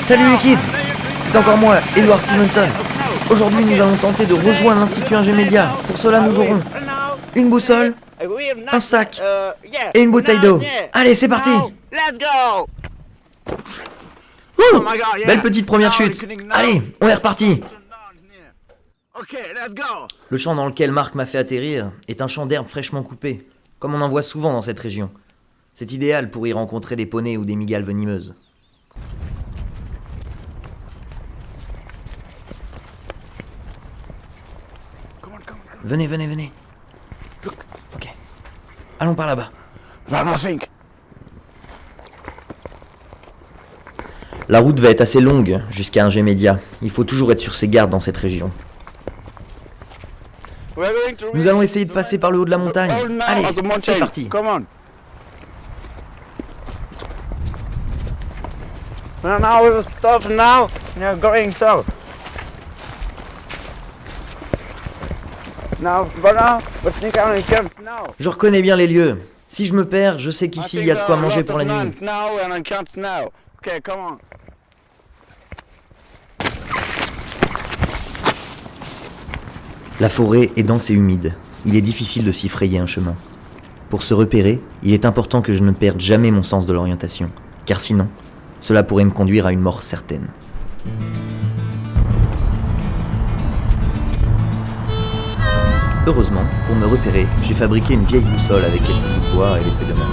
Salut les kids! C'est encore moi, Edward Stevenson. Aujourd'hui, nous allons tenter de rejoindre l'Institut Ingémédia. Pour cela, nous aurons une boussole, un sac et une bouteille d'eau. Allez, c'est parti! Ouh, belle petite première chute. Allez, on est reparti. Le champ dans lequel Marc m'a fait atterrir est un champ d'herbe fraîchement coupé, comme on en voit souvent dans cette région. C'est idéal pour y rencontrer des poneys ou des mygales venimeuses. Venez, venez, venez. Ok. Allons par là-bas. La route va être assez longue jusqu'à Ingémédia. Il faut toujours être sur ses gardes dans cette région. Nous allons essayer de passer par le haut de la montagne. Allez, c'est parti. Je reconnais bien les lieux. Si je me perds, je sais qu'ici il y a de quoi manger pour la nuit. La forêt est dense et humide. Il est difficile de s'y frayer un chemin. Pour se repérer, il est important que je ne perde jamais mon sens de l'orientation, car sinon, cela pourrait me conduire à une mort certaine. Heureusement, pour me repérer, j'ai fabriqué une vieille boussole avec quelques bouts de bois et les feuilles de menthe.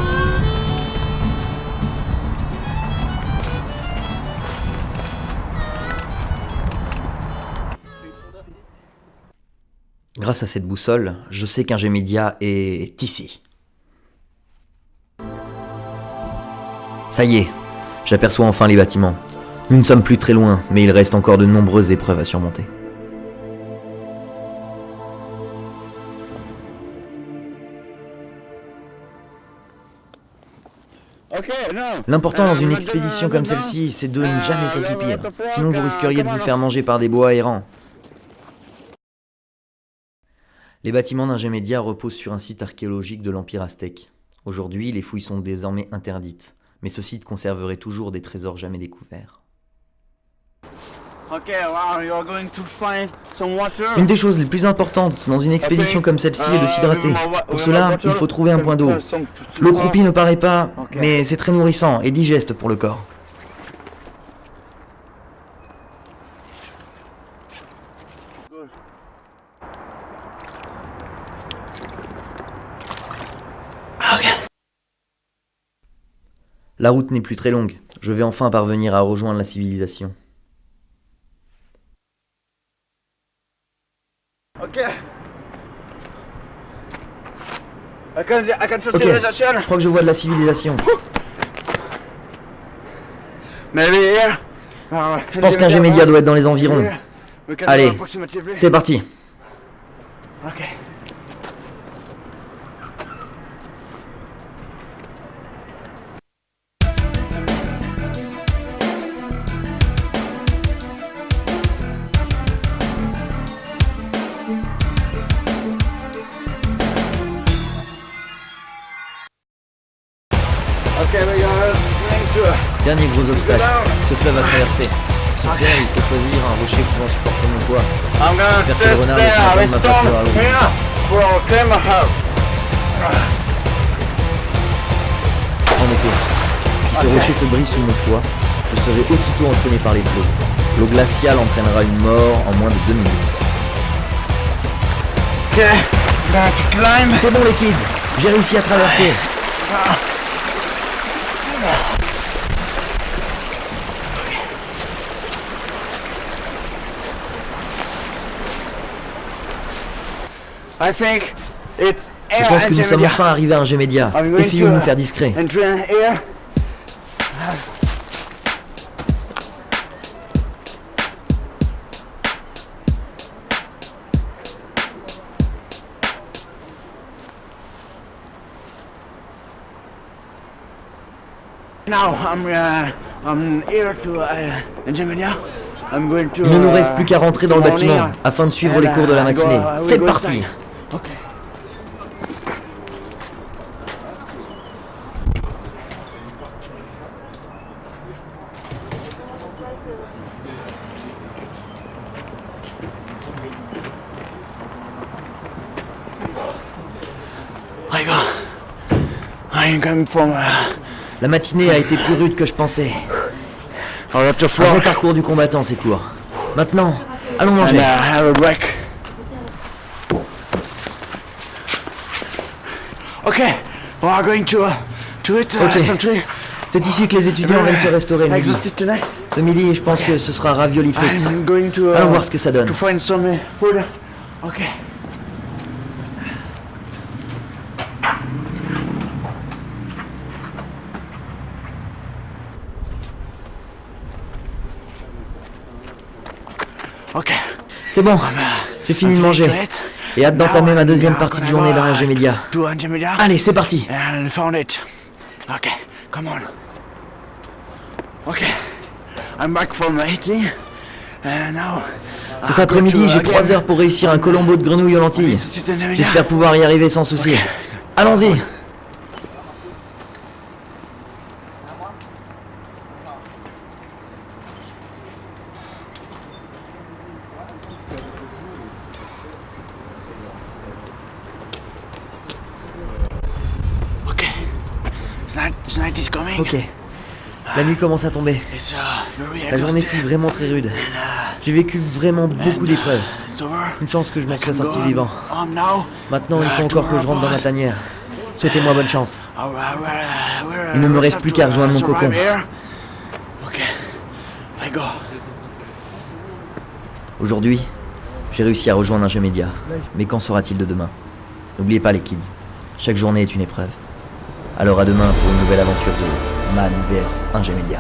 Grâce à cette boussole, je sais qu'Ingémédia est ici. Ça y est, j'aperçois enfin les bâtiments. Nous ne sommes plus très loin, mais il reste encore de nombreuses épreuves à surmonter. L'important dans une expédition comme celle-ci, c'est de ne jamais s'assoupir. Sinon vous risqueriez de vous faire manger par des bois errants. Les bâtiments d'Ingémédia reposent sur un site archéologique de l'Empire aztèque. Aujourd'hui, les fouilles sont désormais interdites, mais ce site conserverait toujours des trésors jamais découverts. Une des choses les plus importantes dans une expédition comme celle-ci est de s'hydrater. Pour cela, il faut trouver un point d'eau. L'eau croupie ne paraît pas, mais c'est très nourrissant et digeste pour le corps. La route n'est plus très longue. Je vais enfin parvenir à rejoindre la civilisation. Ok, je crois que je vois de la civilisation. Je pense qu'Ingémédia doit être dans les environs. Allez, c'est parti. Dernier gros obstacle, ce fleuve à traverser. Pour ce faire, il faut choisir un rocher pouvant supporter mon poids. J'espère que le renard est content de ma pâture à l'eau. En effet, si ce rocher se brise sous mon poids, je serai aussitôt entraîné par les flots. L'eau glaciale entraînera une mort en moins de 2 minutes. C'est bon les kids, j'ai réussi à traverser. Je pense que nous sommes enfin arrivés à Ingémédia. Essayons de nous faire discrets. Il ne nous reste plus qu'à rentrer dans le bâtiment afin de suivre les cours de la matinée. C'est parti! La matinée a été plus rude que je pensais. Un vrai parcours du combattant, c'est court. Maintenant, allons manger. Ok. C'est ici que les étudiants viennent se restaurer le midi. Ce midi, je pense que ce sera ravioli frites. Allons voir ce que ça donne. Ok. Ok. C'est bon, j'ai fini de manger. Et hâte d'entamer ma deuxième partie de journée dans RG Media. Allez, c'est parti. Ok, come on. Ok. I'm back from eating. And now, Cet après-midi, j'ai 3 heures pour réussir un colombo de grenouilles aux lentilles. J'espère pouvoir y arriver sans souci. Allons-y. Ok. Tonight is coming. Ok. La nuit commence à tomber. It's very La journée exhausting. fut vraiment très rude. J'ai vécu vraiment beaucoup d'épreuves. It's over. Une chance que je m'en sois sorti Go vivant. home now. Maintenant, il faut encore que je rentre dans ma tanière. Souhaitez-moi bonne chance. Il Il ne me reste plus qu'à rejoindre mon cocon. Ok. I go. Aujourd'hui, j'ai réussi à rejoindre un jeu média. Mais qu'en sera-t-il de demain? N'oubliez pas les kids, chaque journée est une épreuve. Alors à demain pour une nouvelle aventure de Man vs 1G Media.